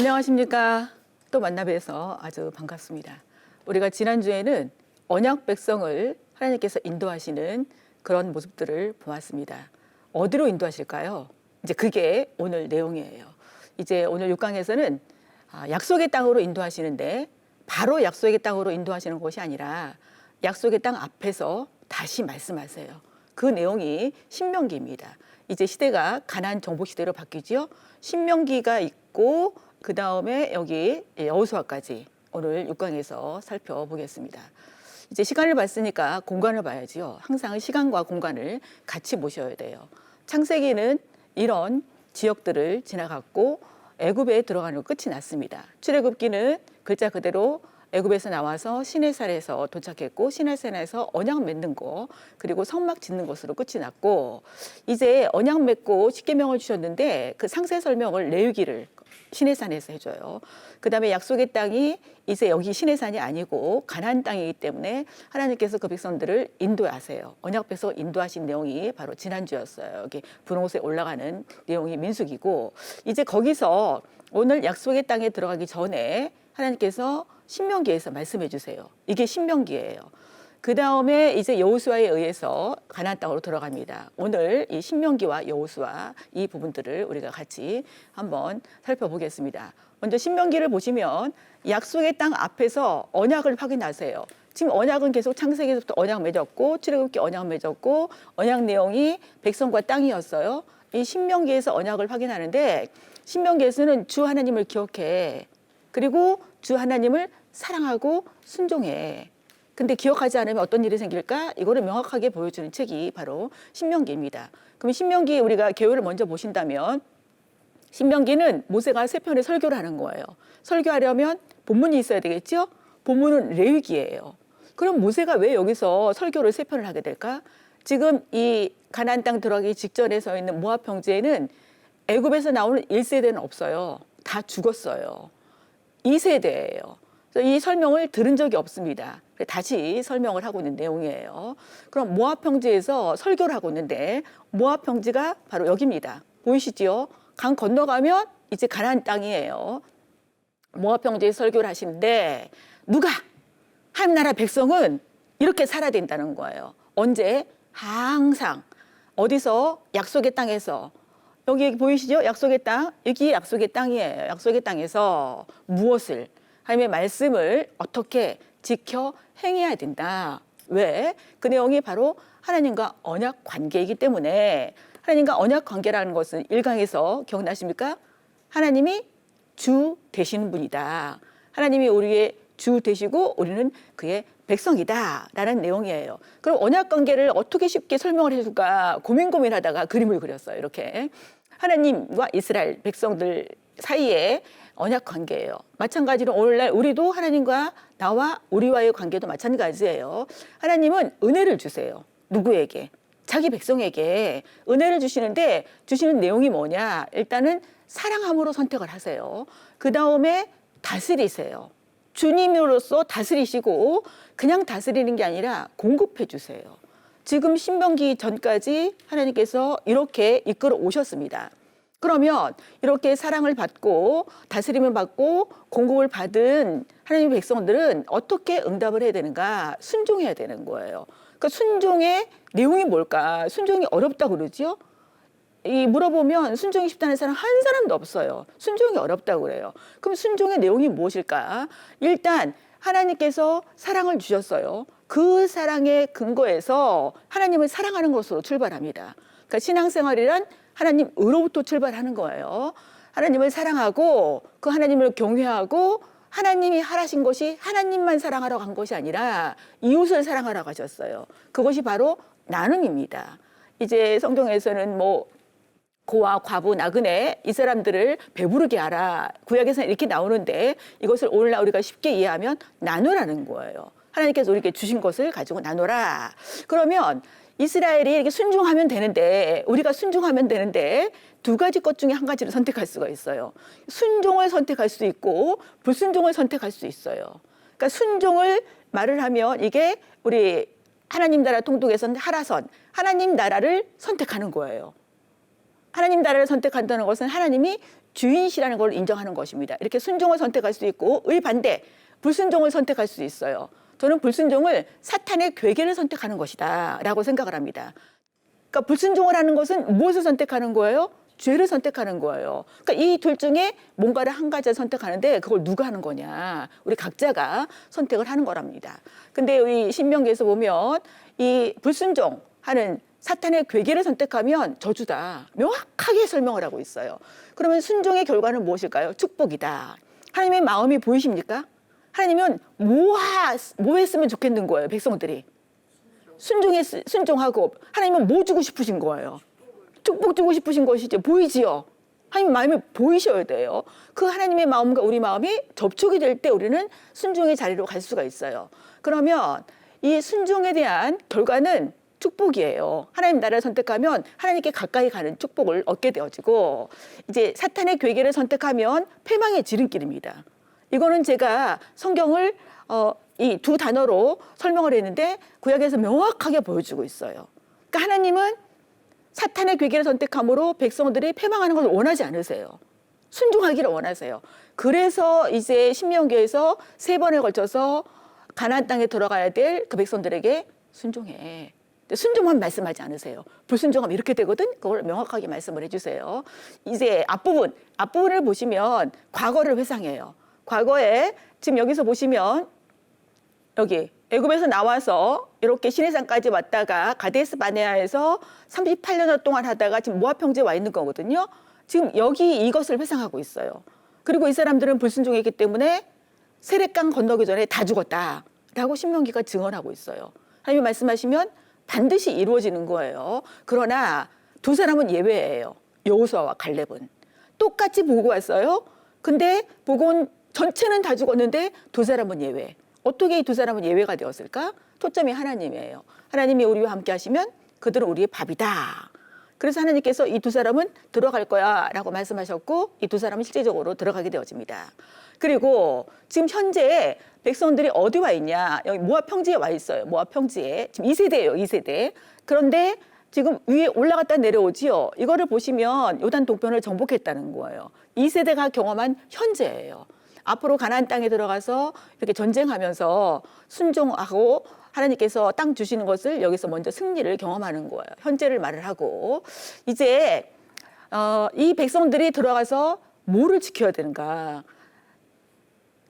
안녕하십니까. 또 만나 뵈서 아주 반갑습니다. 우리가 지난주에는 언약 백성을 하나님께서 인도하시는 그런 모습들을 보았습니다. 어디로 인도하실까요? 이제 그게 오늘 내용이에요. 이제 오늘 6강에서는 약속의 땅으로 인도하시는데 바로 약속의 땅으로 인도하시는 것이 아니라 약속의 땅 앞에서 다시 말씀하세요. 그 내용이 신명기입니다. 이제 시대가 가나안 정복 시대로 바뀌죠. 신명기가 있고 그 다음에 여기 여호수아까지 오늘 6강에서 살펴보겠습니다. 이제 시간을 봤으니까 공간을 봐야지요. 항상 시간과 공간을 같이 보셔야 돼요. 창세기는 이런 지역들을 지나갔고 애굽에 들어가는 끝이 났습니다. 출애굽기는 글자 그대로 애굽에서 나와서 시내산에서 도착했고 시내산에서 언약 맺는 거 그리고 성막 짓는 것으로 끝이 났고 이제 언약 맺고 십계명을 주셨는데 그 상세 설명을 레위기를 시내산에서 해줘요. 그 다음에 약속의 땅이 이제 여기 시내산이 아니고 가나안 땅이기 때문에 하나님께서 그 백성들을 인도하세요. 언약 백성 인도하신 내용이 바로 지난주였어요. 여기 분홍색 올라가는 내용이 민수기고 이제 거기서 오늘 약속의 땅에 들어가기 전에 하나님께서 신명기에서 말씀해 주세요. 이게 신명기예요. 그 다음에 이제 여호수아에 의해서 가나안 땅으로 들어갑니다. 오늘 이 신명기와 여호수아 이 부분들을 우리가 같이 한번 살펴보겠습니다. 먼저 신명기를 보시면 약속의 땅 앞에서 언약을 확인하세요. 지금 언약은 계속 창세기에서부터 언약 맺었고 출애굽기 언약 맺었고 언약 내용이 백성과 땅이었어요. 이 신명기에서 언약을 확인하는데 신명기에서는 주 하나님을 기억해. 그리고 주 하나님을 사랑하고 순종해. 근데 기억하지 않으면 어떤 일이 생길까? 이거를 명확하게 보여주는 책이 바로 신명기입니다. 그럼 신명기 우리가 개요를 먼저 보신다면 신명기는 모세가 세 편의 설교를 하는 거예요. 설교하려면 본문이 있어야 되겠죠? 본문은 레위기예요. 그럼 모세가 왜 여기서 설교를 세 편을 하게 될까? 지금 이 가나안 땅 들어가기 직전에 서 있는 모압 평지에는 애굽에서 나오는 1세대는 없어요. 다 죽었어요. 2세대예요. 이 설명을 들은 적이 없습니다. 다시 설명을 하고 있는 내용이에요. 그럼 모압 평지에서 설교를 하고 있는데 모압 평지가 바로 여기입니다. 보이시죠? 강 건너가면 이제 가나안 땅이에요. 모압 평지에 설교를 하시는데 누가 하나님 나라 백성은 이렇게 살아야 된다는 거예요. 언제? 항상 어디서? 약속의 땅에서. 여기 보이시죠? 약속의 땅. 여기 약속의 땅이에요. 약속의 땅에서 무엇을? 하나님의 말씀을 어떻게 지켜 행해야 된다. 왜? 그 내용이 바로 하나님과 언약 관계이기 때문에 하나님과 언약 관계라는 것은 1강에서 기억나십니까? 하나님이 주 되시는 분이다. 하나님이 우리의 주 되시고 우리는 그의 백성이다 라는 내용이에요. 그럼 언약 관계를 어떻게 쉽게 설명을 해줄까 고민하다가 그림을 그렸어요. 이렇게 하나님과 이스라엘 백성들 사이에 언약 관계예요. 마찬가지로 오늘날 우리도 하나님과 나와 우리와의 관계도 마찬가지예요. 하나님은 은혜를 주세요. 누구에게? 자기 백성에게 은혜를 주시는데 주시는 내용이 뭐냐? 일단은 사랑함으로 선택을 하세요. 그 다음에 다스리세요. 주님으로서 다스리시고 그냥 다스리는 게 아니라 공급해 주세요. 지금 신명기 전까지 하나님께서 이렇게 이끌어 오셨습니다. 그러면 이렇게 사랑을 받고 다스림을 받고 공급을 받은 하나님의 백성들은 어떻게 응답을 해야 되는가? 순종해야 되는 거예요. 그러니까 순종의 내용이 뭘까? 순종이 어렵다고 그러죠? 물어보면 순종이 쉽다는 사람 한 사람도 없어요. 순종이 어렵다고 그래요. 그럼 순종의 내용이 무엇일까? 일단 하나님께서 사랑을 주셨어요. 그 사랑의 근거에서 하나님을 사랑하는 것으로 출발합니다. 그러니까 신앙생활이란 하나님으로부터 출발하는 거예요. 하나님을 사랑하고 그 하나님을 경외하고 하나님이 하라신 것이 하나님만 사랑하러 간 것이 아니라 이웃을 사랑하러 가셨어요. 그것이 바로 나눔입니다. 이제 성경에서는 고아, 과부, 나그네 이 사람들을 배부르게 하라. 구약에서는 이렇게 나오는데 이것을 오늘날 우리가 쉽게 이해하면 나누라는 거예요. 하나님께서 우리에게 주신 것을 가지고 나누라. 그러면 이스라엘이 이렇게 순종하면 되는데 우리가 순종하면 되는데 두 가지 것 중에 한 가지를 선택할 수가 있어요. 순종을 선택할 수 있고 불순종을 선택할 수 있어요. 그러니까 순종을 말을 하면 이게 우리 하나님 나라 통독에서는 하라선 하나님 나라를 선택하는 거예요. 하나님 나라를 선택한다는 것은 하나님이 주인이시라는 걸 인정하는 것입니다. 이렇게 순종을 선택할 수 있고 의반대 불순종을 선택할 수 있어요. 저는 불순종을 사탄의 괴계를 선택하는 것이다 라고 생각을 합니다. 그러니까 불순종을 하는 것은 무엇을 선택하는 거예요? 죄를 선택하는 거예요. 그러니까 이 둘 중에 뭔가를 한 가지를 선택하는데 그걸 누가 하는 거냐? 우리 각자가 선택을 하는 거랍니다. 근데 우리 신명기에서 보면 이 불순종하는 사탄의 괴계를 선택하면 저주다. 명확하게 설명을 하고 있어요. 그러면 순종의 결과는 무엇일까요? 축복이다. 하나님의 마음이 보이십니까? 하나님은 뭐 했으면 좋겠는 거예요, 백성들이. 순종하고 하나님은 뭐 주고 싶으신 거예요? 축복 주고 싶으신 것이죠. 보이지요? 하나님 마음이 보이셔야 돼요. 그 하나님의 마음과 우리 마음이 접촉이 될 때 우리는 순종의 자리로 갈 수가 있어요. 그러면 이 순종에 대한 결과는 축복이에요. 하나님 나라를 선택하면 하나님께 가까이 가는 축복을 얻게 되어지고 이제 사탄의 괴계를 선택하면 패망의 지름길입니다. 이거는 제가 성경을 이 두 단어로 설명을 했는데 구약에서 명확하게 보여주고 있어요. 그러니까 하나님은 사탄의 괴계를 선택함으로 백성들이 패망하는 것을 원하지 않으세요. 순종하기를 원하세요. 그래서 이제 신명기에서 3번에 걸쳐서 가나안 땅에 들어가야 될 그 백성들에게 순종해. 순종만 말씀하지 않으세요. 불순종하면 이렇게 되거든. 그걸 명확하게 말씀을 해주세요. 이제 앞부분을 보시면 과거를 회상해요. 과거에 지금 여기서 보시면 여기 애굽에서 나와서 이렇게 시내산까지 왔다가 가데스 바네아에서 38년 동안 하다가 지금 모압 평지에 와 있는 거거든요. 지금 여기 이것을 회상하고 있어요. 그리고 이 사람들은 불순종했기 때문에 세렛강 건너기 전에 다 죽었다라고 신명기가 증언하고 있어요. 하나님이 말씀하시면 반드시 이루어지는 거예요. 그러나 두 사람은 예외예요. 여호수아와 갈렙은 똑같이 보고 왔어요. 근데 보고 온 전체는 다 죽었는데 두 사람은 예외. 어떻게 이 두 사람은 예외가 되었을까? 초점이 하나님이에요. 하나님이 우리와 함께 하시면 그들은 우리의 밥이다. 그래서 하나님께서 이 두 사람은 들어갈 거야 라고 말씀하셨고 이 두 사람은 실제적으로 들어가게 되어집니다. 그리고 지금 현재 백성들이 어디 와 있냐? 여기 모압 평지에 와 있어요. 모압 평지에. 지금 2세대예요. 2세대. 그런데 지금 위에 올라갔다 내려오지요. 이거를 보시면 요단 동편을 정복했다는 거예요. 2세대가 경험한 현재예요. 앞으로 가나안 땅에 들어가서 이렇게 전쟁하면서 순종하고 하나님께서 땅 주시는 것을 여기서 먼저 승리를 경험하는 거예요. 현재를 말을 하고 이제 이 백성들이 들어가서 뭐를 지켜야 되는가?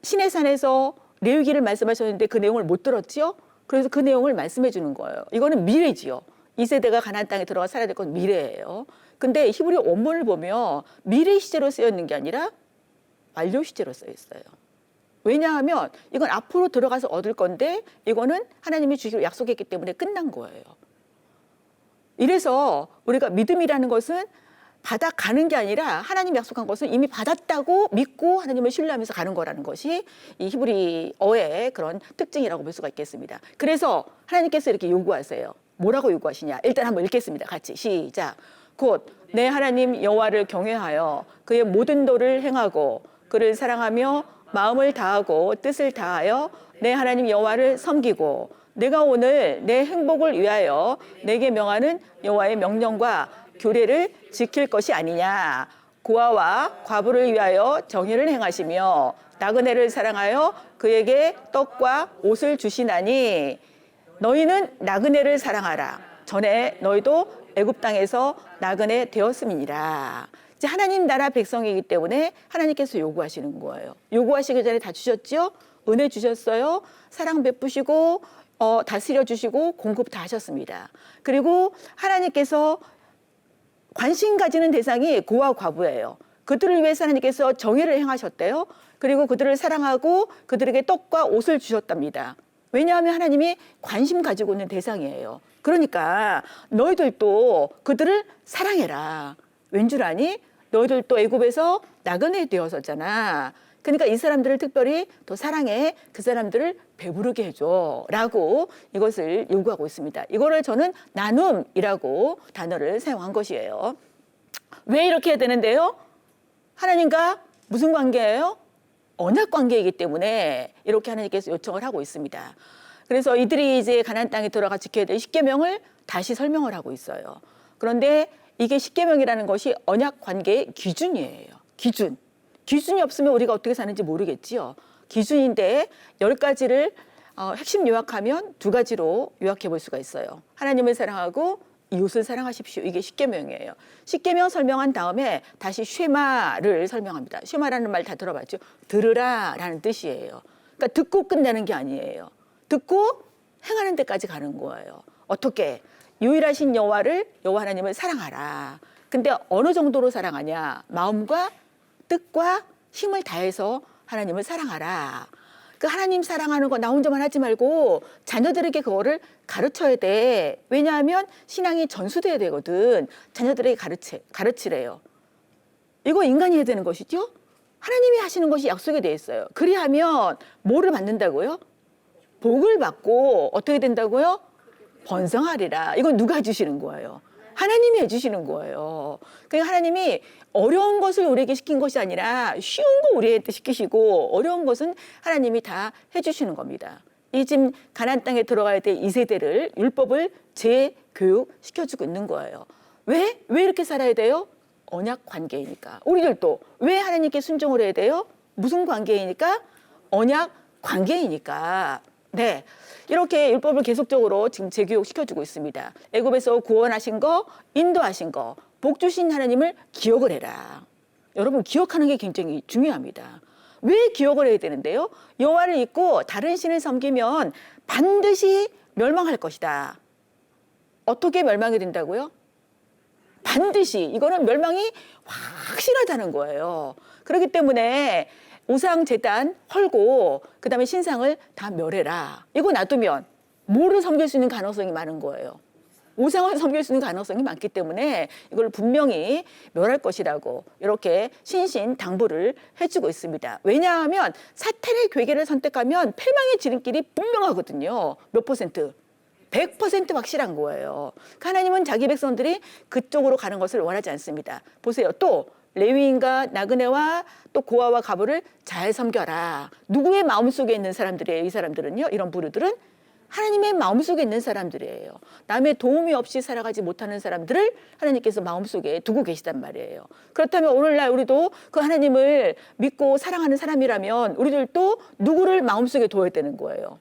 시내산에서 레위기를 말씀하셨는데 그 내용을 못 들었지요? 그래서 그 내용을 말씀해 주는 거예요. 이거는 미래지요. 2세대가 가나안 땅에 들어가 살아야 될 건 미래예요. 근데 히브리 원문을 보면 미래 시제로 쓰여 있는 게 아니라 완료 시제로 쓰여 있어요. 왜냐하면 이건 앞으로 들어가서 얻을 건데 이거는 하나님이 주기로 약속했기 때문에 끝난 거예요. 이래서 우리가 믿음이라는 것은 받아가는 게 아니라 하나님 약속한 것은 이미 받았다고 믿고 하나님을 신뢰하면서 가는 거라는 것이 이 히브리어의 그런 특징이라고 볼 수가 있겠습니다. 그래서 하나님께서 이렇게 요구하세요. 뭐라고 요구하시냐? 일단 한번 읽겠습니다. 같이 시작. 곧 내 하나님 여호와를 경외하여 그의 모든 도를 행하고 그를 사랑하며 마음을 다하고 뜻을 다하여 내 하나님 여호와를 섬기고 내가 오늘 내 행복을 위하여 내게 명하는 여호와의 명령과 규례를 지킬 것이 아니냐. 고아와 과부를 위하여 정의를 행하시며 나그네를 사랑하여 그에게 떡과 옷을 주시나니 너희는 나그네를 사랑하라. 전에 너희도 애굽 땅에서 나그네 되었음이니라. 이제 하나님 나라 백성이기 때문에 하나님께서 요구하시는 거예요. 요구하시기 전에 다 주셨죠? 은혜 주셨어요. 사랑 베푸시고 다스려 주시고 공급 다 하셨습니다. 그리고 하나님께서 관심 가지는 대상이 고아 과부예요. 그들을 위해서 하나님께서 정의를 행하셨대요. 그리고 그들을 사랑하고 그들에게 떡과 옷을 주셨답니다. 왜냐하면 하나님이 관심 가지고 있는 대상이에요. 그러니까 너희들도 그들을 사랑해라. 왠 줄 아니? 너희들도 애굽에서 나그네 되었었잖아. 그러니까 이 사람들을 특별히 더 사랑해. 그 사람들을 배부르게 해줘. 라고 이것을 요구하고 있습니다. 이거를 저는 나눔이라고 단어를 사용한 것이에요. 왜 이렇게 해야 되는데요? 하나님과 무슨 관계예요? 언약 관계이기 때문에 이렇게 하나님께서 요청을 하고 있습니다. 그래서 이들이 이제 가나안 땅에 들어가 지켜야 될 십계명을 다시 설명을 하고 있어요. 그런데 이게 십계명이라는 것이 언약 관계의 기준이에요. 기준. 기준이 없으면 우리가 어떻게 사는지 모르겠지요. 기준인데 10가지를 핵심 요약하면 2가지로 요약해 볼 수가 있어요. 하나님을 사랑하고 이웃을 사랑하십시오. 이게 십계명이에요. 십계명 설명한 다음에 다시 쉐마를 설명합니다. 쉐마라는 말 다 들어봤죠? 들으라라는 뜻이에요. 그러니까 듣고 끝내는 게 아니에요. 듣고 행하는 데까지 가는 거예요. 어떻게? 유일하신 여호와 하나님을 사랑하라. 근데 어느 정도로 사랑하냐? 마음과 뜻과 힘을 다해서 하나님을 사랑하라. 그 하나님 사랑하는 거 나 혼자만 하지 말고 자녀들에게 그거를 가르쳐야 돼. 왜냐하면 신앙이 전수돼야 되거든. 자녀들에게 가르치래요. 이거 인간이 해야 되는 것이죠. 하나님이 하시는 것이 약속이 돼 있어요. 그리하면 뭐를 받는다고요? 복을 받고 어떻게 된다고요? 번성하리라. 이건 누가 해주시는 거예요? 하나님이 해주시는 거예요. 그러니까 하나님이 어려운 것을 우리에게 시킨 것이 아니라 쉬운 거 우리에게 시키시고 어려운 것은 하나님이 다 해주시는 겁니다. 이 지금 가나안 땅에 들어가야 될 이 세대를 율법을 재교육 시켜주고 있는 거예요. 왜 이렇게 살아야 돼요? 언약 관계이니까. 우리들도 왜 하나님께 순종을 해야 돼요? 무슨 관계이니까? 언약 관계이니까. 네, 이렇게 율법을 계속적으로 지금 재교육 시켜주고 있습니다. 애굽에서 구원하신 거, 인도하신 거, 복 주신 하나님을 기억을 해라. 여러분 기억하는 게 굉장히 중요합니다. 왜 기억을 해야 되는데요? 여호와를 잊고 다른 신을 섬기면 반드시 멸망할 것이다. 어떻게 멸망이 된다고요? 반드시. 이거는 멸망이 확실하다는 거예요. 그렇기 때문에 우상 제단 헐고 그다음에 신상을 다 멸해라. 이거 놔두면 뭐를 섬길 수 있는 가능성이 많은 거예요. 우상을 섬길 수 있는 가능성이 많기 때문에 이걸 분명히 멸할 것이라고 이렇게 신신당부를 해주고 있습니다. 왜냐하면 사탄의 괴계를 선택하면 패망의 지름길이 분명하거든요. 몇 퍼센트? 100% 확실한 거예요. 하나님은 자기 백성들이 그쪽으로 가는 것을 원하지 않습니다. 보세요. 또 레위인과 나그네와 또 고아와 가부를 잘 섬겨라. 누구의 마음속에 있는 사람들이에요? 이 사람들은요. 이런 부류들은 하나님의 마음속에 있는 사람들이에요. 남의 도움이 없이 살아가지 못하는 사람들을 하나님께서 마음속에 두고 계시단 말이에요. 그렇다면 오늘날 우리도 그 하나님을 믿고 사랑하는 사람이라면 우리들도 누구를 마음속에 둬야 되는 거예요.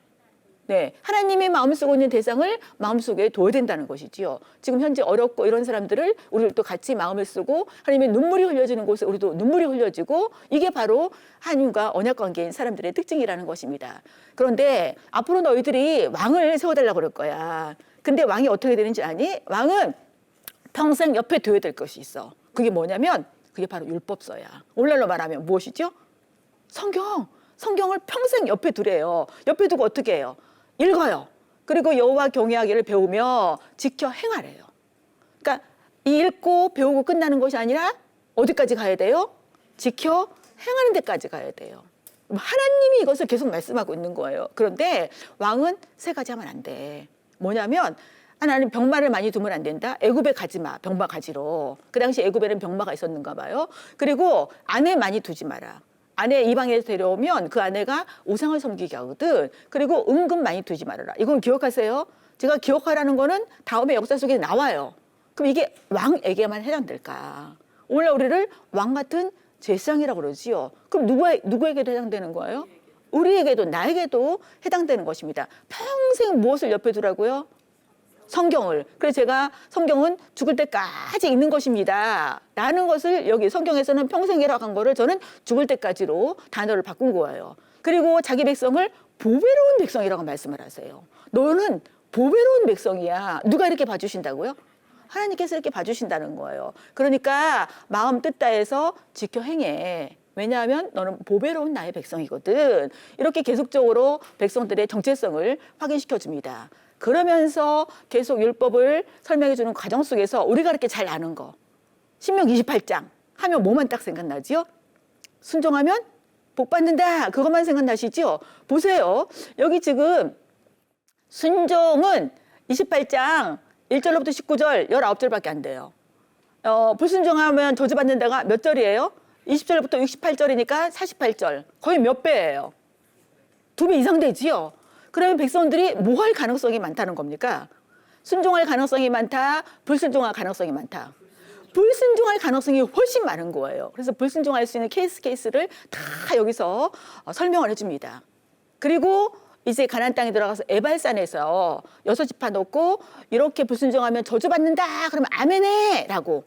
네, 하나님의 마음속에 있는 대상을 마음속에 둬야 된다는 것이지요. 지금 현재 어렵고 이런 사람들을 우리도 같이 마음을 쓰고 하나님의 눈물이 흘려지는 곳에 우리도 눈물이 흘려지고 이게 바로 하나님과 언약관계인 사람들의 특징이라는 것입니다. 그런데 앞으로 너희들이 왕을 세워달라고 그럴 거야. 근데 왕이 어떻게 되는지 아니? 왕은 평생 옆에 둬야 될 것이 있어. 그게 뭐냐면 그게 바로 율법서야. 오늘날로 말하면 무엇이죠? 성경을 평생 옆에 두래요. 옆에 두고 어떻게 해요? 읽어요. 그리고 여호와 경외하기를 배우며 지켜 행하래요. 그러니까 이 읽고 배우고 끝나는 것이 아니라 어디까지 가야 돼요? 지켜 행하는 데까지 가야 돼요. 하나님이 이것을 계속 말씀하고 있는 거예요. 그런데 왕은 3가지 하면 안 돼. 뭐냐면 하나님 병마를 많이 두면 안 된다. 애굽에 가지 마. 병마 가지로. 그 당시 애굽에는 병마가 있었는가 봐요. 그리고 아내 많이 두지 마라. 아내 이방에서 데려오면 그 아내가 우상을 섬기게 하거든. 그리고 은금 많이 두지 말아라. 이건 기억하세요. 제가 기억하라는 거는 다음에 역사 속에 나와요. 그럼 이게 왕에게만 해당될까? 오늘 우리를 왕 같은 제사장이라고 그러지요. 그럼 누구에게도 해당되는 거예요? 우리에게도 나에게도 해당되는 것입니다. 평생 무엇을 옆에 두라고요? 성경을. 그래서 제가 성경은 죽을 때까지 읽는 것입니다. 라는 것을 여기 성경에서는 평생이라고 한 거를 저는 죽을 때까지로 단어를 바꾼 거예요. 그리고 자기 백성을 보배로운 백성이라고 말씀을 하세요. 너는 보배로운 백성이야. 누가 이렇게 봐주신다고요? 하나님께서 이렇게 봐주신다는 거예요. 그러니까 마음 뜻 다해서 지켜 행해. 왜냐하면 너는 보배로운 나의 백성이거든. 이렇게 계속적으로 백성들의 정체성을 확인시켜 줍니다. 그러면서 계속 율법을 설명해 주는 과정 속에서 우리가 이렇게 잘 아는 거. 신명기 28장 하면 뭐만 딱 생각나지요? 순종하면 복 받는다. 그것만 생각나시죠? 보세요. 여기 지금 순종은 28장 1절로부터 19절 19절밖에 안 돼요. 불순종하면 저주받는다가 몇 절이에요? 20절부터 68절이니까 48절. 거의 몇 배예요? 2배 이상 되지요? 그러면 백성들이 뭐 할 가능성이 많다는 겁니까? 순종할 가능성이 많다, 불순종할 가능성이 많다. 불순종할 가능성이 훨씬 많은 거예요. 그래서 불순종할 수 있는 케이스를 다 여기서 설명을 해줍니다. 그리고 이제 가나안 땅에 들어가서 에발산에서 6지파 놓고 이렇게 불순종하면 저주받는다. 그러면 아멘해 라고.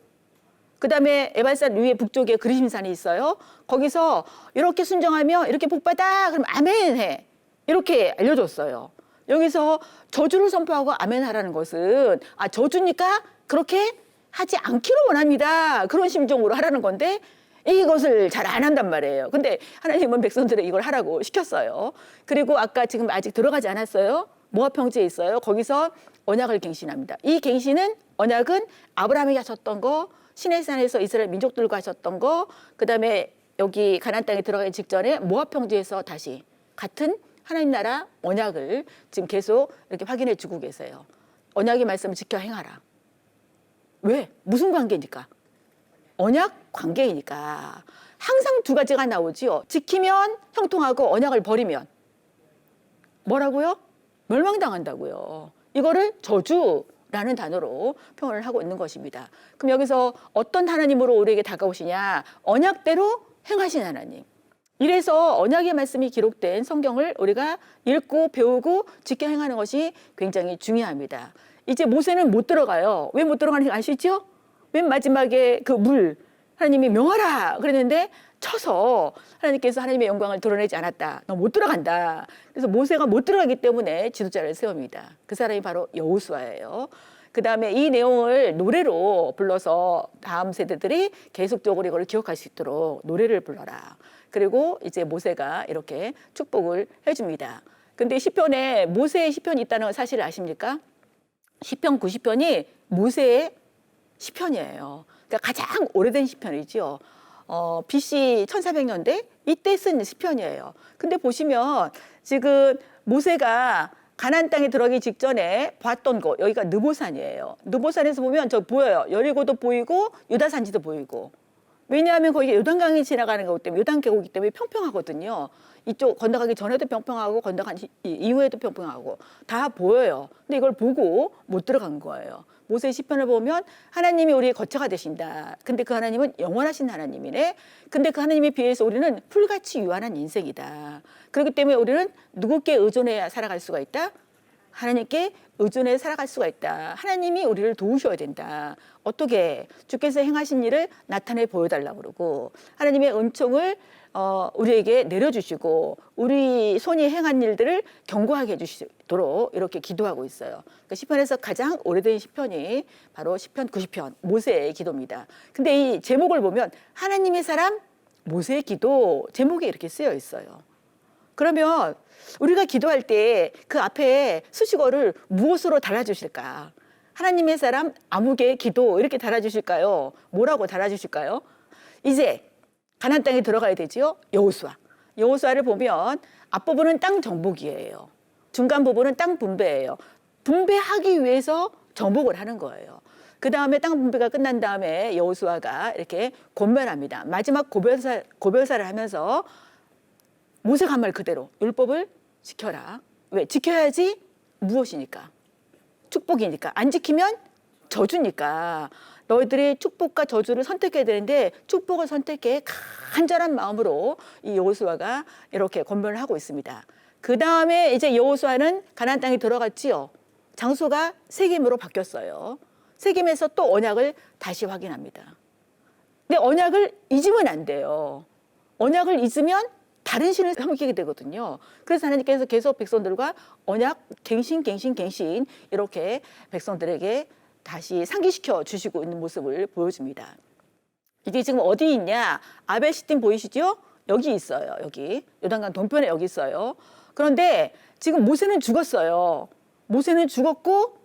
그 다음에 에발산 위에 북쪽에 그리심산이 있어요. 거기서 이렇게 순종하면 이렇게 복받아. 그러면 아멘해. 이렇게 알려줬어요. 여기서 저주를 선포하고 아멘하라는 것은 저주니까 그렇게 하지 않기를 원합니다. 그런 심정으로 하라는 건데 이것을 잘 안 한단 말이에요. 근데 하나님은 백성들을 이걸 하라고 시켰어요. 그리고 아까 지금 아직 들어가지 않았어요. 모압 평지에 있어요. 거기서 언약을 갱신합니다. 이 갱신은 언약은 아브라함이 하셨던 거, 시내산에서 이스라엘 민족들과 하셨던 거, 그다음에 여기 가나안 땅에 들어가기 직전에 모압 평지에서 다시 같은 하나님 나라 언약을 지금 계속 이렇게 확인해 주고 계세요. 언약의 말씀을 지켜 행하라. 왜? 무슨 관계니까? 언약 관계이니까. 항상 두 가지가 나오지요. 지키면 형통하고 언약을 버리면 뭐라고요? 멸망당한다고요. 이거를 저주라는 단어로 표현을 하고 있는 것입니다. 그럼 여기서 어떤 하나님으로 우리에게 다가오시냐? 언약대로 행하신 하나님. 이래서 언약의 말씀이 기록된 성경을 우리가 읽고 배우고 지켜 행하는 것이 굉장히 중요합니다. 이제 모세는 못 들어가요. 왜 못 들어가는지 아시죠? 맨 마지막에 그 물 하나님이 명하라 그랬는데 쳐서 하나님께서 하나님의 영광을 드러내지 않았다. 너 못 들어간다. 그래서 모세가 못 들어가기 때문에 지도자를 세웁니다. 그 사람이 바로 여호수아예요. 그 다음에 이 내용을 노래로 불러서 다음 세대들이 계속적으로 이걸 기억할 수 있도록 노래를 불러라. 그리고 이제 모세가 이렇게 축복을 해줍니다. 근데 시편에 모세의 시편이 있다는 사실을 아십니까? 시편 90편이 모세의 시편이에요. 그러니까 가장 오래된 시편이죠. BC 1400년대 이때 쓴 시편이에요. 근데 보시면 지금 모세가 가나안 땅에 들어가기 직전에 봤던 곳, 여기가 느보산이에요. 느보산에서 보면 저 보여요. 여리고도 보이고 유다산지도 보이고. 왜냐하면 거기가 요단강이 지나가는 거기 때문에, 요단 계곡이기 때문에 평평하거든요. 이쪽 건너가기 전에도 평평하고 건너간 이후에도 평평하고 다 보여요. 근데 이걸 보고 못 들어간 거예요. 모세의 시편을 보면 하나님이 우리의 거처가 되신다. 근데 그 하나님은 영원하신 하나님이네. 근데 그 하나님에 비해서 우리는 풀같이 유한한 인생이다. 그렇기 때문에 우리는 누구께 의존해야 살아갈 수가 있다? 하나님께 의존해 살아갈 수가 있다. 하나님이 우리를 도우셔야 된다. 어떻게? 주께서 행하신 일을 나타내 보여달라고 그러고 하나님의 은총을 우리에게 내려주시고 우리 손이 행한 일들을 경고하게 해주시도록 이렇게 기도하고 있어요. 그러니까 시편에서 가장 오래된 시편이 바로 시편 90편 모세의 기도입니다. 근데 이 제목을 보면 하나님의 사람 모세의 기도 제목에 이렇게 쓰여 있어요. 그러면 우리가 기도할 때 그 앞에 수식어를 무엇으로 달아주실까? 하나님의 사람 아무개 기도 이렇게 달아주실까요? 뭐라고 달아주실까요? 이제 가나안 땅에 들어가야 되지요. 여호수아. 여호수아를 보면 앞부분은 땅 정복이에요. 중간 부분은 땅 분배예요. 분배하기 위해서 정복을 하는 거예요. 그 다음에 땅 분배가 끝난 다음에 여호수아가 이렇게 권면합니다. 마지막 고별사를 하면서 모세가 한 말 그대로 율법을 지켜라. 왜? 지켜야지 무엇이니까? 축복이니까. 안 지키면 저주니까. 너희들이 축복과 저주를 선택해야 되는데 축복을 선택해 간절한 마음으로 이 여호수아가 이렇게 권면을 하고 있습니다. 그 다음에 이제 여호수아는 가나안 땅에 들어갔지요. 장소가 세겜으로 바뀌었어요. 세겜에서 또 언약을 다시 확인합니다. 근데 언약을 잊으면 안 돼요. 언약을 잊으면 다른 신을 섬기게 되거든요. 그래서 하나님께서 계속 백성들과 언약 갱신 이렇게 백성들에게 다시 상기시켜 주시고 있는 모습을 보여줍니다. 이게 지금 어디 있냐? 아벨시팀 보이시죠? 여기 있어요. 여기 요단강 동편에 여기 있어요. 그런데 지금 모세는 죽었어요. 모세는 죽었고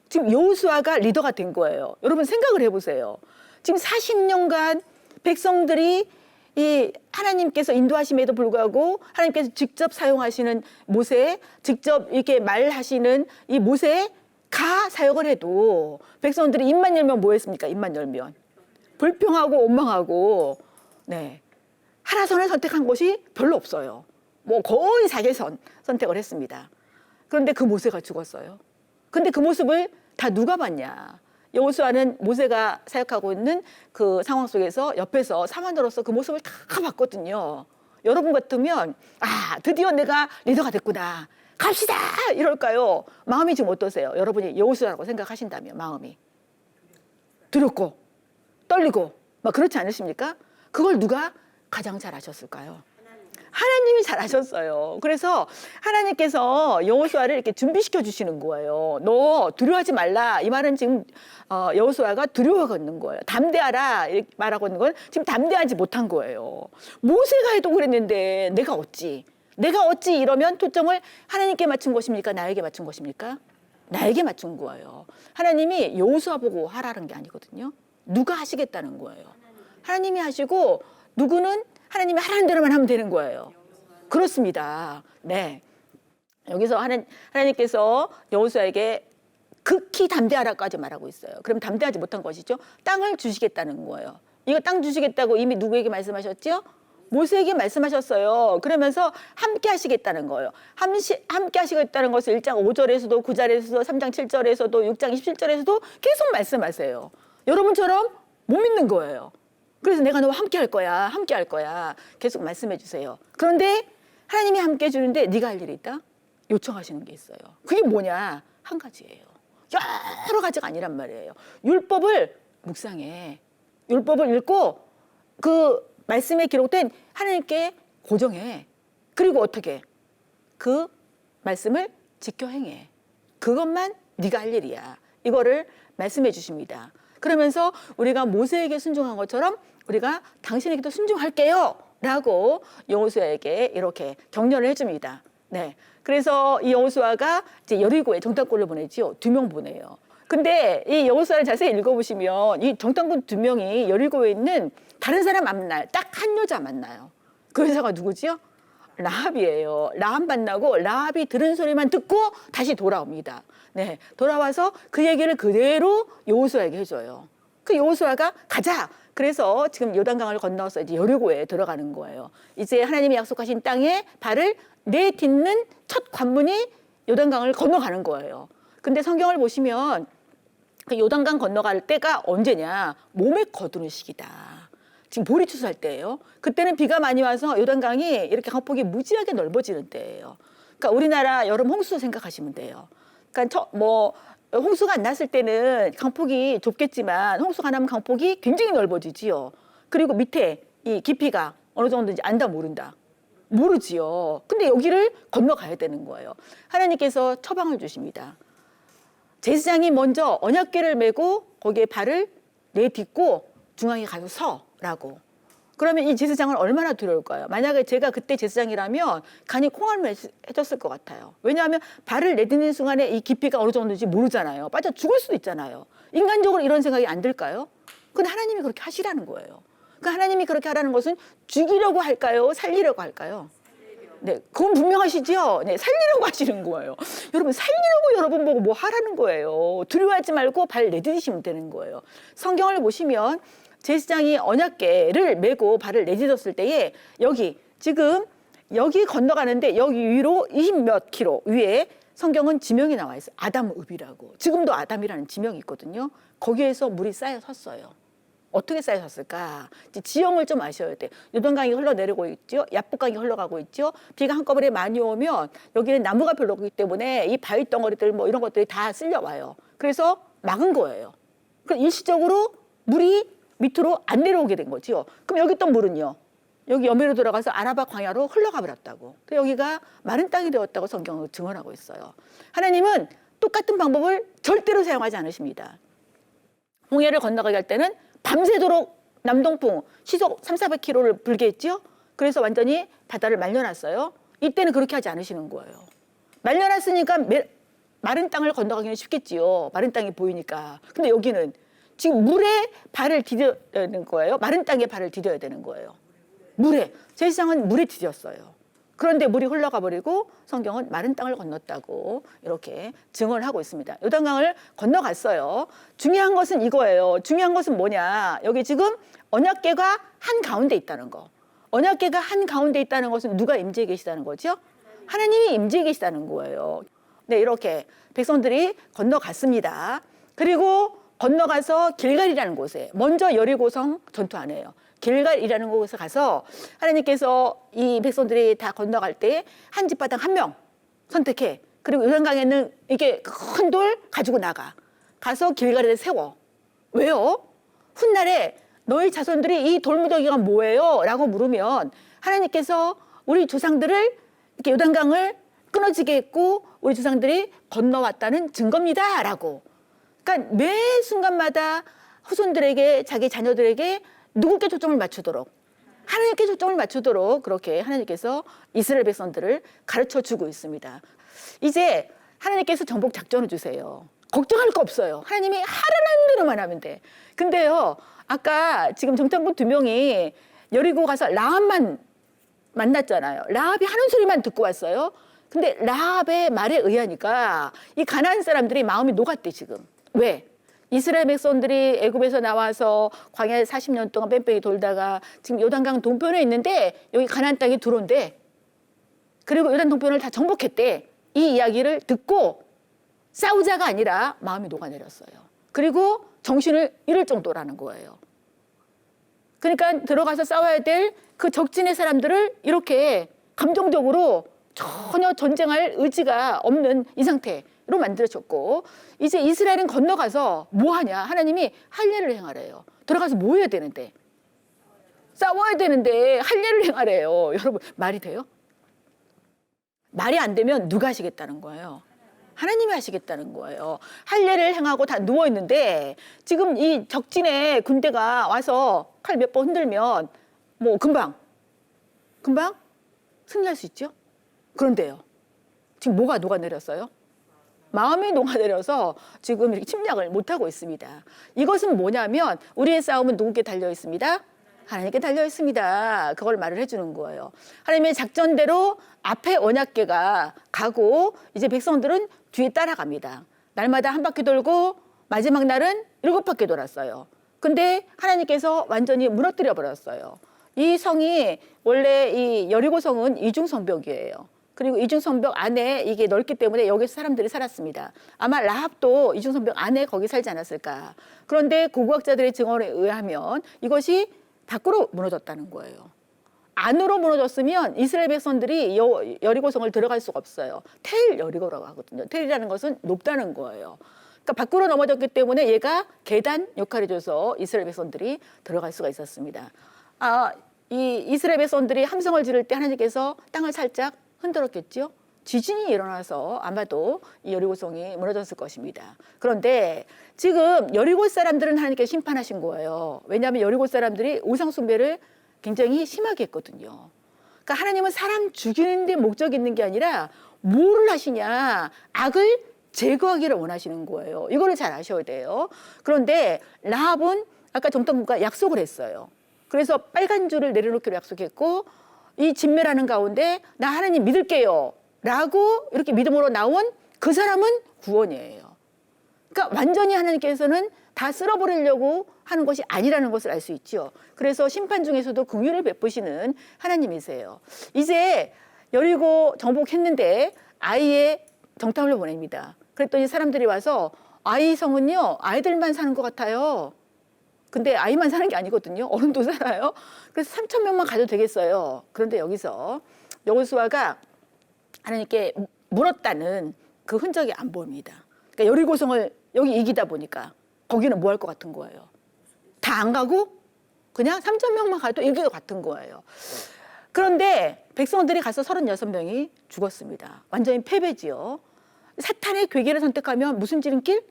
지금 여호수아가 리더가 된 거예요. 여러분 생각을 해보세요. 지금 40년간 백성들이 이 하나님께서 인도하심에도 불구하고 하나님께서 직접 사용하시는 모세, 직접 이렇게 말하시는 이 모세가 사역을 해도 백성들이 입만 열면 뭐 했습니까? 입만 열면 불평하고 원망하고, 네, 하라선을 선택한 것이 별로 없어요. 뭐 거의 사개선 선택을 했습니다. 그런데 그 모세가 죽었어요. 근데 그 모습을 다 누가 봤냐? 여호수아는 모세가 사역하고 있는 그 상황 속에서 옆에서 사만으로서 그 모습을 다 봤거든요. 여러분 같으면 드디어 내가 리더가 됐구나. 갑시다! 이럴까요? 마음이 지금 어떠세요? 여러분이 여호수아라고 생각하신다면 마음이 두렵고 떨리고 막 그렇지 않으십니까? 그걸 누가 가장 잘 아셨을까요? 하나님이 잘 아셨어요. 그래서 하나님께서 여호수아를 이렇게 준비시켜 주시는 거예요. 너 두려워하지 말라. 이 말은 지금 여호수아가 두려워하고 있는 거예요. 담대하라 이렇게 말하고 있는 건 지금 담대하지 못한 거예요. 모세가 해도 그랬는데 내가 어찌 이러면 초점을 하나님께 맞춘 것입니까? 나에게 맞춘 것입니까? 나에게 맞춘 거예요. 하나님이 여호수아 보고 하라는 게 아니거든요. 누가 하시겠다는 거예요. 하나님이 하시고 누구는 하나님이 하라는 대로만 하면 되는 거예요. 그렇습니다. 네. 여기서 하나님께서 여호수아에게 극히 담대하라까지 말하고 있어요. 그럼 담대하지 못한 것이죠. 땅을 주시겠다는 거예요. 이거 땅 주시겠다고 이미 누구에게 말씀하셨죠? 모세에게 말씀하셨어요. 그러면서 함께 하시겠다는 거예요. 함께 하시겠다는 것을 1장 5절에서도 9절에서도 3장 7절에서도 6장 27절에서도 계속 말씀하세요. 여러분처럼 못 믿는 거예요. 그래서 내가 너와 함께 할 거야. 계속 말씀해 주세요. 그런데 하나님이 함께 해주는데 네가 할 일이 있다? 요청하시는 게 있어요. 그게 뭐냐? 한 가지예요. 여러 가지가 아니란 말이에요. 율법을 묵상해. 율법을 읽고 그 말씀에 기록된 하나님께 고정해. 그리고 어떻게? 그 말씀을 지켜 행해. 그것만 네가 할 일이야. 이거를 말씀해 주십니다. 그러면서 우리가 모세에게 순종한 것처럼 우리가 당신에게도 순종할게요 라고 여호수아에게 이렇게 격려를 해줍니다. 네. 그래서 이 여호수아가 이제 여리고에 정탐꾼을 보내지요. 2명 보내요. 근데 이 여호수아를 자세히 읽어보시면 이 정탐꾼 2명이 여리고에 있는 다른 사람 만나요. 딱 한 여자 만나요. 그 여자가 누구지요? 라합이에요. 라합 만나고 라합이 들은 소리만 듣고 다시 돌아옵니다. 네, 돌아와서 그 얘기를 그대로 여호수아에게 해줘요. 그 여호수아가 가자. 그래서 지금 요단강을 건너서 이제 여리고에 들어가는 거예요. 이제 하나님이 약속하신 땅에 발을 내딛는 첫 관문이 요단강을 건너가는 거예요. 근데 성경을 보시면 그 요단강 건너갈 때가 언제냐? 몸에 거두는 시기다. 지금 보리 추수할 때예요. 그때는 비가 많이 와서 요단강이 이렇게 강폭이 무지하게 넓어지는 때예요. 그러니까 우리나라 여름 홍수 생각하시면 돼요. 그러니까 홍수가 안 났을 때는 강폭이 좁겠지만 홍수가 나면 강폭이 굉장히 넓어지지요. 그리고 밑에 이 깊이가 어느 정도인지 안다 모른다. 모르지요. 근데 여기를 건너가야 되는 거예요. 하나님께서 처방을 주십니다. 제사장이 먼저 언약궤를 메고 거기에 발을 내딛고 중앙에 가서 서라고. 그러면 이 제사장은 얼마나 두려울까요? 만약에 제가 그때 제사장이라면 간이 콩알매 해줬을 것 같아요. 왜냐하면 발을 내딛는 순간에 이 깊이가 어느 정도인지 모르잖아요. 빠져 죽을 수도 있잖아요. 인간적으로 이런 생각이 안 들까요? 근데 하나님이 그렇게 하시라는 거예요. 그러니까 하나님이 그렇게 하라는 것은 죽이려고 할까요? 살리려고 할까요? 네, 그건 분명하시죠? 네, 살리려고 하시는 거예요. 여러분, 살리려고 여러분 보고 뭐 하라는 거예요. 두려워하지 말고 발 내딛으시면 되는 거예요. 성경을 보시면 제사장이 언약궤를 메고 발을 내딛었을 때에 지금 여기 건너가는데 여기 위로 20몇 킬로 위에 성경은 지명이 나와 있어요. 아담읍이라고. 지금도 아담이라는 지명이 있거든요. 거기에서 물이 쌓여 섰어요. 어떻게 쌓여졌을까? 지형을 좀 아셔야 돼. 요단강이 흘러내리고 있죠. 야복강이 흘러가고 있죠. 비가 한꺼번에 많이 오면 여기는 나무가 별로 없기 때문에 이 바위 덩어리들 뭐 이런 것들이 다 쓸려와요. 그래서 막은 거예요. 그럼 일시적으로 물이 밑으로 안 내려오게 된 거죠. 그럼 여기 있던 물은요. 여기 여매로 들어가서 아라바 광야로 흘러가 버렸다고. 여기가 마른 땅이 되었다고 성경은 증언하고 있어요. 하나님은 똑같은 방법을 절대로 사용하지 않으십니다. 홍해를 건너가게 할 때는 밤새도록 남동풍 시속 300-400km를 불게 했죠. 그래서 완전히 바다를 말려놨어요. 이때는 그렇게 하지 않으시는 거예요. 말려놨으니까 마른 땅을 건너가기는 쉽겠지요. 마른 땅이 보이니까. 근데 여기는 지금 물에 발을 디뎌야 되는 거예요. 마른 땅에 발을 디뎌야 되는 거예요. 물에. 제사장은 물에 디뎠어요. 그런데 물이 흘러가 버리고 성경은 마른 땅을 건넜다고 이렇게 증언을 하고 있습니다. 요단강을 건너갔어요. 중요한 것은 이거예요. 중요한 것은 뭐냐. 여기 지금 언약궤가 한가운데 있다는 거. 언약궤가 한가운데 있다는 것은 누가 임재해 계시다는 거죠? 하나님이 임재해 계시다는 거예요. 네, 이렇게 백성들이 건너갔습니다. 그리고 건너가서 길갈이라는 곳에 먼저 여리고성 전투 안 해요. 길갈이라는 곳에 가서 하나님께서 이 백성들이 다 건너갈 때 한 집바당 한 명 선택해. 그리고 요단강에는 이게 큰 돌 가지고 나가. 가서 길갈에 세워. 왜요? 훗날에 너희 자손들이 이 돌무더기가 뭐예요? 라고 물으면 하나님께서 우리 조상들을 이렇게 요단강을 끊어지게 했고 우리 조상들이 건너왔다는 증거입니다. 라고. 그러니까 매 순간마다 후손들에게 자기 자녀들에게 누구께 초점을 맞추도록 하나님께 초점을 맞추도록 그렇게 하나님께서 이스라엘 백성들을 가르쳐 주고 있습니다. 이제 하나님께서 정복 작전을 주세요. 걱정할 거 없어요. 하나님이 하라는 대로만 하면 돼. 근데요, 아까 지금 정탐꾼 2명이 여리고 가서 라합만 만났잖아요. 라합이 하는 소리만 듣고 왔어요. 근데 라합의 말에 의하니까 이 가나안 사람들이 마음이 녹았대 지금. 왜? 이스라엘 백성들이 애굽에서 나와서 광야 40년 동안 뺑뺑이 돌다가 지금 요단강 동편에 있는데 여기 가나안 땅에 들어온대. 그리고 요단 동편을 다 정복했대. 이 이야기를 듣고 싸우자가 아니라 마음이 녹아내렸어요. 그리고 정신을 잃을 정도라는 거예요. 그러니까 들어가서 싸워야 될 그 적진의 사람들을 이렇게 감정적으로 전혀 전쟁할 의지가 없는 이 상태로 만들어졌고 이제 이스라엘은 건너가서 뭐 하냐? 하나님이 할례를 행하래요. 들어가서 뭐 해야 되는데? 싸워야 되는데 할례를 행하래요. 여러분 말이 돼요? 말이 안 되면 누가 하시겠다는 거예요? 하나님이 하시겠다는 거예요. 할례를 행하고 다 누워있는데 지금 이 적진의 군대가 와서 칼 몇 번 흔들면 뭐 금방 승리할 수 있죠? 그런데요. 지금 뭐가 녹아내렸어요? 마음이 녹아내려서 지금 이렇게 침략을 못하고 있습니다. 이것은 뭐냐면 우리의 싸움은 누구께 달려 있습니다? 하나님께 달려 있습니다. 그걸 말을 해주는 거예요. 하나님의 작전대로 앞에 언약궤가 가고 이제 백성들은 뒤에 따라갑니다. 날마다 한 바퀴 돌고 마지막 날은 7바퀴 돌았어요. 근데 하나님께서 완전히 무너뜨려 버렸어요. 이 성이 원래 이 여리고 성은 이중성벽이에요. 그리고 이중성벽 안에 이게 넓기 때문에 여기서 사람들이 살았습니다. 아마 라합도 이중성벽 안에 거기 살지 않았을까. 그런데 고고학자들의 증언에 의하면 이것이 밖으로 무너졌다는 거예요. 안으로 무너졌으면 이스라엘 백성들이 여리고성을 들어갈 수가 없어요. 텔 여리고라고 하거든요. 텔이라는 것은 높다는 거예요. 그러니까 밖으로 넘어졌기 때문에 얘가 계단 역할을 줘서 이스라엘 백성들이 들어갈 수가 있었습니다. 이 이스라엘 백성들이 함성을 지를 때 하나님께서 땅을 살짝 흔들었겠죠. 지진이 일어나서 아마도 이 여리고성이 무너졌을 것입니다. 그런데 지금 여리고 사람들은 하나님께서 심판하신 거예요. 왜냐하면 여리고 사람들이 우상 숭배를 굉장히 심하게 했거든요. 그러니까 하나님은 사람 죽이는 데 목적이 있는 게 아니라 뭐를 하시냐? 악을 제거하기를 원하시는 거예요. 이거를 잘 아셔야 돼요. 그런데 라합은 아까 정탐꾼과 약속을 했어요. 그래서 빨간 줄을 내려놓기로 약속했고 이 진멸하는 가운데 나 하나님 믿을게요 라고 이렇게 믿음으로 나온 그 사람은 구원이에요. 그러니까 완전히 하나님께서는 다 쓸어버리려고 하는 것이 아니라는 것을 알 수 있죠. 그래서 심판 중에서도 긍휼을 베푸시는 하나님이세요. 이제 여리고 정복했는데 아이의 정탐을 보냅니다. 그랬더니 사람들이 와서 아이 성은요 아이들만 사는 것 같아요. 근데 아이만 사는 게 아니거든요. 어른도 살아요. 그래서 3,000명만 가도 되겠어요. 그런데 여기서 여호수아가 하나님께 물었다는 그 흔적이 안 보입니다. 그러니까 여리고성을 여기 이기다 보니까 거기는 뭐 할 것 같은 거예요. 다 안 가고 그냥 3,000명만 가도 이길 것 같은 거예요. 그런데 백성들이 가서 36명이 죽었습니다. 완전히 패배지요. 사탄의 괴계를 선택하면 무슨 지름길?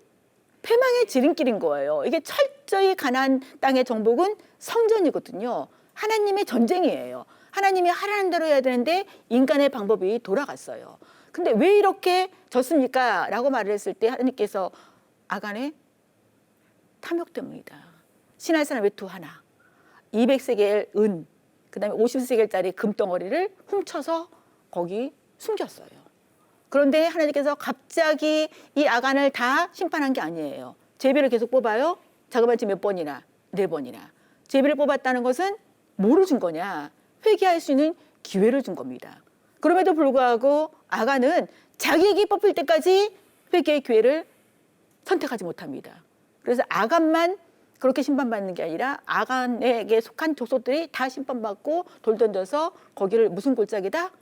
패망의 지름길인 거예요. 이게 철저히 가나안 땅의 정복은 성전이거든요. 하나님의 전쟁이에요. 하나님이 하라는 대로 해야 되는데 인간의 방법이 돌아갔어요. 근데 왜 이렇게 졌습니까? 라고 말을 했을 때 하나님께서 아간의 탐욕 때문이다. 신할 사람 외투 하나, 200세겔 은, 그 다음에 50세겔짜리 금덩어리를 훔쳐서 거기 숨겼어요. 그런데 하나님께서 갑자기 이 아간을 다 심판한 게 아니에요. 제비를 계속 뽑아요. 자그마치 몇 번이나? 4번이나. 제비를 뽑았다는 것은 뭐를 준 거냐? 회개할 수 있는 기회를 준 겁니다. 그럼에도 불구하고 아간은 자기에게 뽑힐 때까지 회개의 기회를 선택하지 못합니다. 그래서 아간만 그렇게 심판받는 게 아니라 아간에게 속한 족속들이 다 심판받고 돌 던져서 거기를 무슨 골짜기다?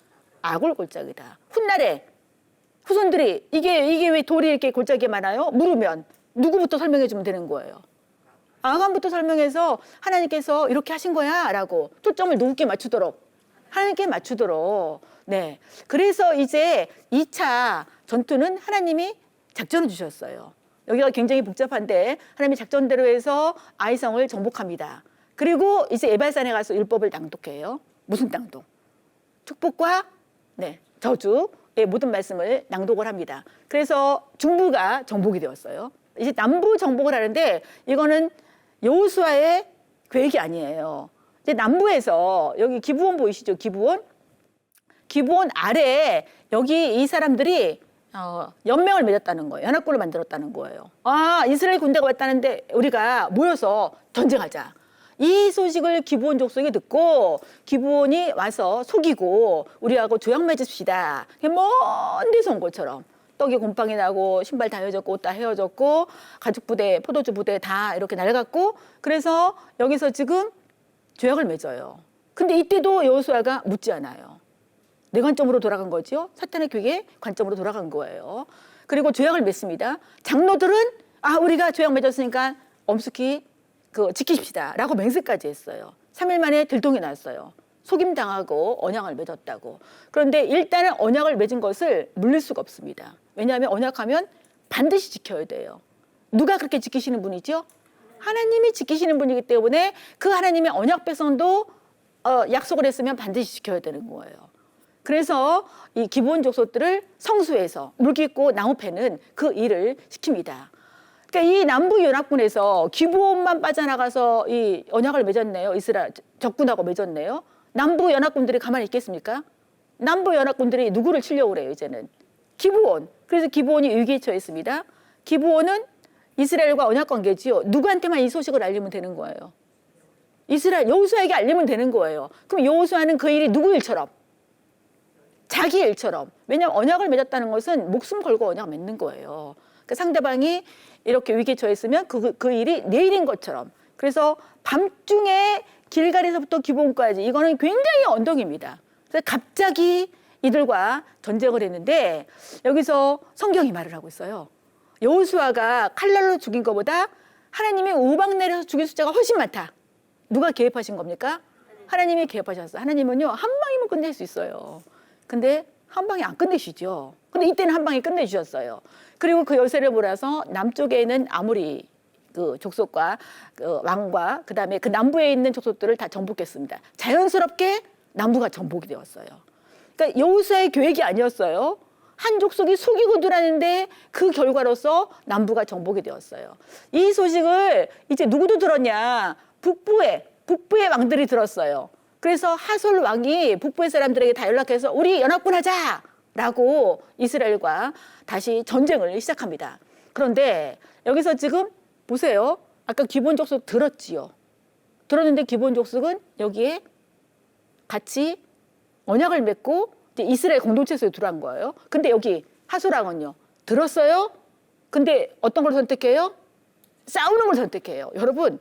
아골 골짜기다. 훗날에 후손들이 이게 왜 돌이 이렇게 골짜기에 많아요? 물으면 누구부터 설명해 주면 되는 거예요. 아간부터 설명해서 하나님께서 이렇게 하신 거야 라고 초점을 누구께 맞추도록 하나님께 맞추도록. 네. 그래서 이제 2차 전투는 하나님이 작전을 주셨어요. 여기가 굉장히 복잡한데 하나님이 작전대로 해서 아이성을 정복합니다. 그리고 이제 에발산에 가서 율법을 낭독해요. 무슨 낭독? 축복과 저주의 모든 말씀을 낭독을 합니다. 그래서 중부가 정복이 되었어요. 이제 남부 정복을 하는데 이거는 여호수아의 계획이 아니에요. 이제 남부에서 여기 기브온 보이시죠? 기브온 아래에 여기 이 사람들이 연맹을 맺었다는 거예요. 연합군을 만들었다는 거예요. 아, 이스라엘 군대가 왔다는데 우리가 모여서 전쟁하자. 이 소식을 기브온 족속이 듣고 기브온이 와서 속이고 우리하고 조약 맺읍시다. 먼 데서 온 것처럼 떡이 곰팡이 나고 신발 다 헤어졌고 옷 다 헤어졌고 가죽 부대, 포도주 부대 다 이렇게 낡았고 그래서 여기서 지금 조약을 맺어요. 근데 이때도 여호수아가 묻지 않아요. 내 관점으로 돌아간 거죠. 사탄의 교계 관점으로 돌아간 거예요. 그리고 조약을 맺습니다. 장로들은 우리가 조약 맺었으니까 엄숙히 지키십시다 라고 맹세까지 했어요. 3일 만에 들통이 났어요. 속임당하고 언약을 맺었다고. 그런데 일단은 언약을 맺은 것을 물릴 수가 없습니다. 왜냐하면 언약하면 반드시 지켜야 돼요. 누가 그렇게 지키시는 분이죠? 하나님이 지키시는 분이기 때문에 그 하나님의 언약 백성도 약속을 했으면 반드시 지켜야 되는 거예요. 그래서 이 기브온 족속들을 성수해서 물깃고 나무 패는 그 일을 시킵니다. 그러니까 이 남부 연합군에서 기브온만 빠져나가서 이 언약을 맺었네요. 이스라엘 적군하고 맺었네요. 남부 연합군들이 가만히 있겠습니까? 남부 연합군들이 누구를 치려고 그래요, 이제는? 기브온. 그래서 기브온이 위기에 처했습니다. 기브온은 이스라엘과 언약 관계지요. 누구한테만 이 소식을 알리면 되는 거예요. 이스라엘 여호수아에게 알리면 되는 거예요. 그럼 여호수아는 그 일이 누구 일처럼? 자기 일처럼. 왜냐하면 언약을 맺었다는 것은 목숨 걸고 언약 맺는 거예요. 그러니까 상대방이 이렇게 위기에 처했으면 그 일이 내 일인 것처럼. 그래서 밤중에 길갈에서부터 기브온까지 이거는 굉장히 언덕입니다. 그래서 갑자기 이들과 전쟁을 했는데 여기서 성경이 말을 하고 있어요. 여호수아가 칼날로 죽인 것보다 하나님이 우박 내려서 죽인 숫자가 훨씬 많다. 누가 계획하신 겁니까? 하나님이 계획하셨어요. 하나님은요 한 방이면 끝낼 수 있어요. 근데 한 방에 안 끝내시죠. 근데 이때는 한 방에 끝내주셨어요. 그리고 그 열쇠를 몰아서 남쪽에 있는 아모리 그 족속과 그 왕과 그다음에 그 남부에 있는 족속들을 다 정복했습니다. 자연스럽게 남부가 정복이 되었어요. 그러니까 여호수아의 계획이 아니었어요. 한 족속이 속이고 들어왔는데 그 결과로서 남부가 정복이 되었어요. 이 소식을 이제 누구도 들었냐? 북부의 왕들이 들었어요. 그래서 하솔 왕이 북부의 사람들에게 다 연락해서 우리 연합군 하자라고 이스라엘과 다시 전쟁을 시작합니다. 그런데 여기서 지금 보세요. 아까 기브온 족속 들었지요. 들었는데 기브온 족속은 여기에 같이 언약을 맺고 이제 이스라엘 공동체 속에 들어간 거예요. 근데 여기 하솔 왕은요. 들었어요? 근데 어떤 걸 선택해요? 싸우는 걸 선택해요. 여러분,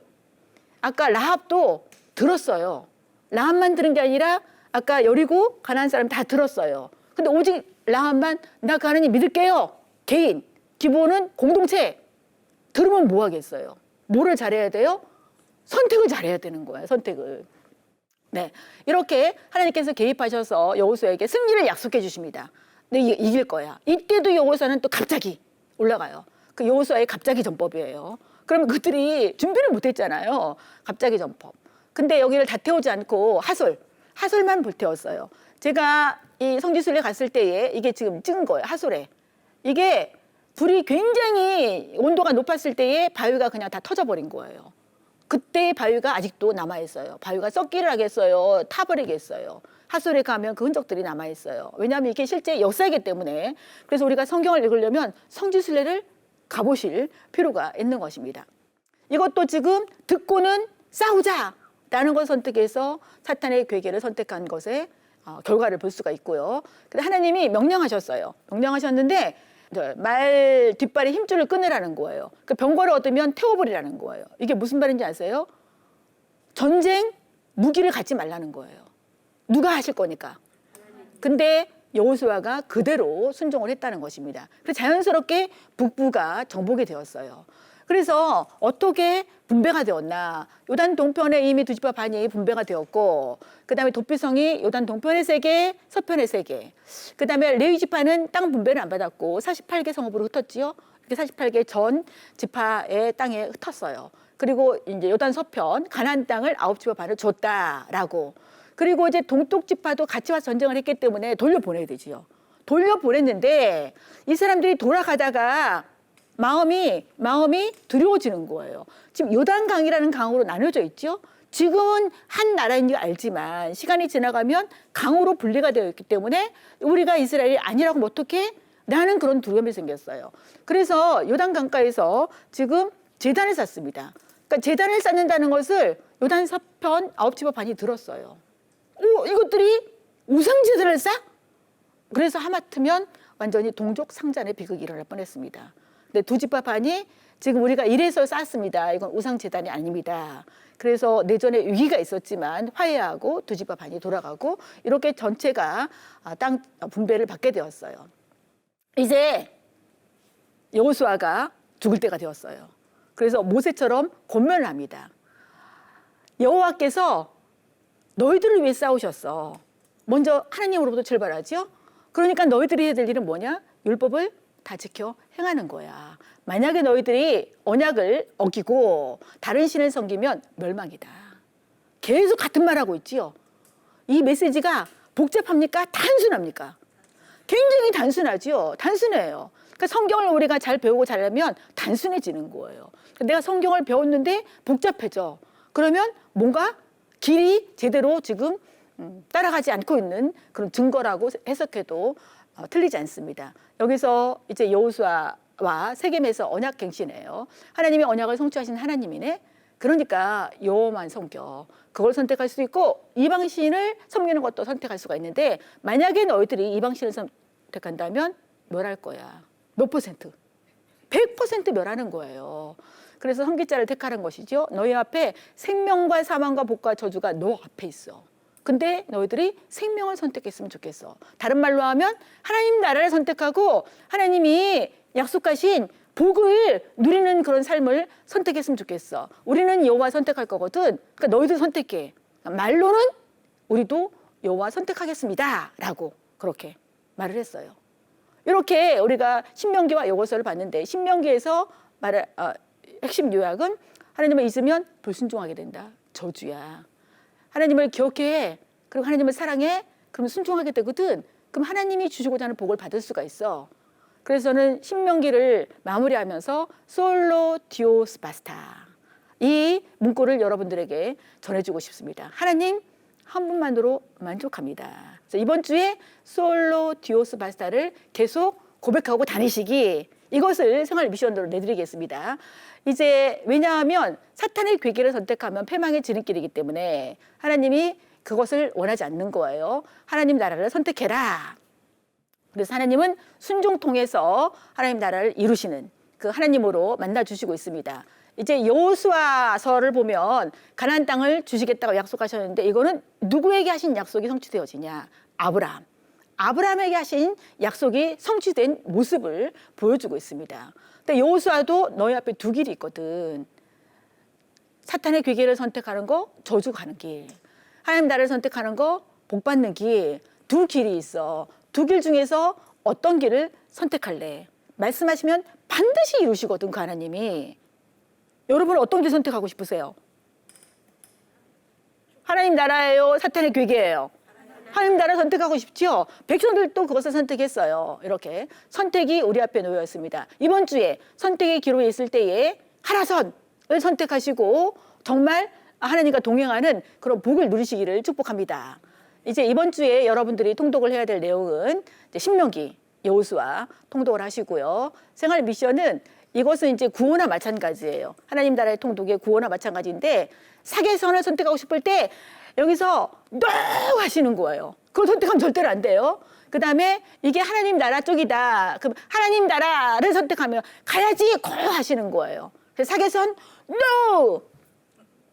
아까 라합도 들었어요. 라합만 들은 게 아니라 아까 여리고 가나안 사람 다 들었어요. 근데 오직 라합만 나 그 하나님 믿을게요. 개인, 기브온은 공동체. 들으면 뭐 하겠어요? 뭐를 잘해야 돼요? 선택을 잘해야 되는 거예요. 선택을. 네, 이렇게 하나님께서 개입하셔서 여호수아에게 승리를 약속해 주십니다. 근데 이길 거야. 이때도 여호수아는 또 갑자기 올라가요. 그 여호수아의 갑자기 전법이에요. 그러면 그들이 준비를 못했잖아요. 갑자기 전법. 근데 여기를 다 태우지 않고 하솔만 불태웠어요. 제가 이 성지순례 갔을 때에 이게 지금 찍은 거예요. 하솔에. 이게 불이 굉장히 온도가 높았을 때에 바위가 그냥 다 터져버린 거예요. 그때 바위가 아직도 남아있어요. 바위가 썩기를 하겠어요. 타버리겠어요. 하솔에 가면 그 흔적들이 남아있어요. 왜냐하면 이게 실제 역사이기 때문에. 그래서 우리가 성경을 읽으려면 성지순례를 가보실 필요가 있는 것입니다. 이것도 지금 듣고는 싸우자라는 걸 선택해서 사탄의 괴계를 선택한 것의 결과를 볼 수가 있고요. 근데 하나님이 명령하셨어요. 명령하셨는데 말 뒷발의 힘줄을 끊으라는 거예요. 그 병거를 얻으면 태워버리라는 거예요. 이게 무슨 말인지 아세요? 전쟁 무기를 갖지 말라는 거예요. 누가 하실 거니까. 근데 여호수아가 그대로 순종을 했다는 것입니다. 그래서 자연스럽게 북부가 정복이 되었어요. 그래서 어떻게 분배가 되었나? 요단 동편에 이미 두 지파 반이 분배가 되었고, 그 다음에 도피성이 요단 동편에 3개, 서편에 3개. 그 다음에 레위 지파는 땅 분배를 안 받았고 48개 성읍으로 흩었지요. 이렇게 48개 전 지파의 땅에 흩었어요. 그리고 이제 요단 서편 가나안 땅을 9지파 반을 줬다라고. 그리고 이제 동쪽 지파도 같이 와서 전쟁을 했기 때문에 돌려보내야 되지요. 돌려보냈는데 이 사람들이 돌아가다가 마음이 두려워지는 거예요. 지금 요단강이라는 강으로 나눠져 있죠. 지금은 한 나라인 줄 알지만 시간이 지나가면 강으로 분리가 되어 있기 때문에 우리가 이스라엘이 아니라고 하면 어떡해? 라는 그런 두려움이 생겼어요. 그래서 요단강가에서 지금 제단을 쌓습니다. 그러니까 제단을 쌓는다는 것을 요단 서편 9지파 반이 들었어요. 이것들이 우상제단을 쌓? 그래서 하마터면 완전히 동족 상잔의 비극이 일어날 뻔했습니다. 근데 두 지파 반이 지금 우리가 이래서 쌓았습니다. 이건 우상제단이 아닙니다. 그래서 내전에 위기가 있었지만 화해하고 두 지파 반이 돌아가고 이렇게 전체가 땅 분배를 받게 되었어요. 이제 여호수아가 죽을 때가 되었어요. 그래서 모세처럼 권면을 합니다. 여호와께서 너희들을 위해 싸우셨어. 먼저 하나님으로부터 출발하죠. 그러니까 너희들이 해야 될 일은 뭐냐? 율법을 다 지켜 행하는 거야. 만약에 너희들이 언약을 어기고 다른 신을 섬기면 멸망이다. 계속 같은 말 하고 있지요. 이 메시지가 복잡합니까? 단순합니까? 굉장히 단순하지요. 단순해요. 그러니까 성경을 우리가 잘 배우고 잘하면 단순해지는 거예요. 내가 성경을 배웠는데 복잡해져. 그러면 뭔가 길이 제대로 지금 따라가지 않고 있는 그런 증거라고 해석해도 틀리지 않습니다. 여기서 이제 여호수아와 세겜에서 언약 갱신해요. 하나님이 언약을 성취하신 하나님이네. 그러니까 여호와만 섬겨. 그걸 선택할 수 있고 이방신을 섬기는 것도 선택할 수가 있는데 만약에 너희들이 이방신을 선택한다면 멸할 거야. 몇 퍼센트? 100% 멸하는 거예요. 그래서 선기자를 택하는 것이죠. 너희 앞에 생명과 사망과 복과 저주가 너 앞에 있어. 근데 너희들이 생명을 선택했으면 좋겠어. 다른 말로 하면 하나님 나라를 선택하고 하나님이 약속하신 복을 누리는 그런 삶을 선택했으면 좋겠어. 우리는 여호와 선택할 거거든. 그러니까 너희도 선택해. 말로는 우리도 여호와 선택하겠습니다. 라고 그렇게 말을 했어요. 이렇게 우리가 신명기와 여호수아를 봤는데 신명기에서 말할 핵심 요약은 하나님을 잊으면 불순종하게 된다. 저주야. 하나님을 기억해. 그리고 하나님을 사랑해. 그러면 순종하게 되거든. 그럼 하나님이 주시고자 하는 복을 받을 수가 있어. 그래서 저는 신명기를 마무리하면서 솔로 디오스 바스타 이 문구를 여러분들에게 전해주고 싶습니다. 하나님 한 분만으로 만족합니다. 그래서 이번 주에 솔로 디오스 바스타를 계속 고백하고 다니시기 이것을 생활 미션으로 내드리겠습니다. 이제 왜냐하면 사탄의 괴계를 선택하면 패망의 지름길이기 때문에 하나님이 그것을 원하지 않는 거예요. 하나님 나라를 선택해라. 그래서 하나님은 순종 통해서 하나님 나라를 이루시는 그 하나님으로 만나주시고 있습니다. 이제 여호수아서를 보면 가나안 땅을 주시겠다고 약속하셨는데 이거는 누구에게 하신 약속이 성취되어지냐? 아브라함. 아브라함에게 하신 약속이 성취된 모습을 보여주고 있습니다. 근데 여호수아도 너희 앞에 두 길이 있거든. 사탄의 괴계를 선택하는 거, 저주 가는 길. 하나님 나라를 선택하는 거, 복 받는 길. 두 길이 있어. 두 길 중에서 어떤 길을 선택할래? 말씀하시면 반드시 이루시거든, 그 하나님이. 여러분 어떤 길 선택하고 싶으세요? 하나님 나라예요? 사탄의 괴계예요? 하나님 나라 선택하고 싶죠? 백성들도 그것을 선택했어요. 이렇게 선택이 우리 앞에 놓여 있습니다. 이번 주에 선택의 기로에 있을 때에 하나선을 선택하시고 정말 하나님과 동행하는 그런 복을 누리시기를 축복합니다. 이제 이번 주에 여러분들이 통독을 해야 될 내용은 이제 신명기, 여호수아 통독을 하시고요. 생활 미션은 이것은 이제 구호나 마찬가지예요. 하나님 나라의 통독의 구호나 마찬가지인데 사계선을 선택하고 싶을 때 여기서 너 하시는 거예요. 그걸 선택하면 절대로 안 돼요. 그다음에 이게 하나님 나라 쪽이다. 그럼 하나님 나라를 선택하면 가야지 고 하시는 거예요. 그래서 사계선 no,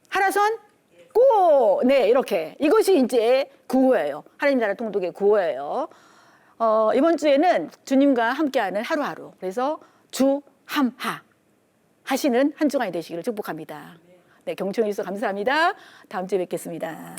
하나선 고. 네, 이렇게 이것이 이제 구호예요. 하나님 나라 통독의 구호예요. 이번 주에는 주님과 함께하는 하루하루. 그래서 주함하 하시는 한 주간이 되시기를 축복합니다. 네, 경청해 주셔서 감사합니다. 다음 주에 뵙겠습니다.